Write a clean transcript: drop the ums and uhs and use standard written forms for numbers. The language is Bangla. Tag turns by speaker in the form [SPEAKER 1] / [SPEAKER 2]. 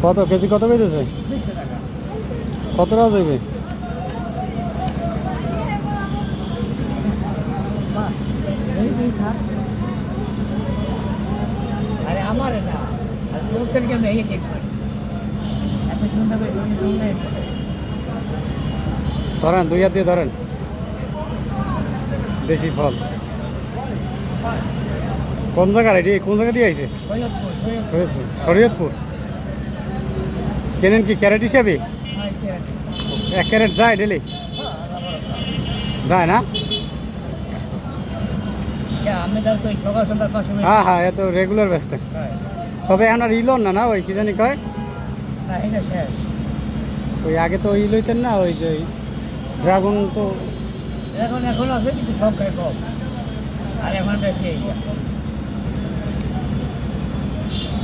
[SPEAKER 1] কত কেজি কত বেঁধেছে?
[SPEAKER 2] 200 টাকা।
[SPEAKER 1] কত টাকা যাবে?
[SPEAKER 2] বাহ, এই স্যার। আরে আমার না, আর হোলসেলকে আমি এই দেখবেন এত সুন্দর করে তুমি তোমরা
[SPEAKER 1] ধরেন, 2 হাত দিয়ে ধরেন। দেশি ফল কোন জায়গার? এটি কোন জায়গা দিয়ে আইছে?
[SPEAKER 2] সৈয়দপুর
[SPEAKER 1] সৈয়দপুর, শরীয়তপুর। কেনেন কি ক্যারেট হিসাবে? 1 ক্যারেট যায় ডেলি? যায় না?
[SPEAKER 2] আমি তার তো সকাল সন্ধ্যা 500 মিনিট।
[SPEAKER 1] হ্যাঁ হ্যাঁ, এত রেগুলার ব্যস্ত। তবে এখন আর ইলন না, না ওই কি জানি কয়,
[SPEAKER 2] না এটা শেষ।
[SPEAKER 1] ওই আগে তো ইল হইতেন না, ওই যে ড্রাগন তো
[SPEAKER 2] এখন আছে কিন্তু সংখ্যায় কম, আর এখন বেশি এইটা।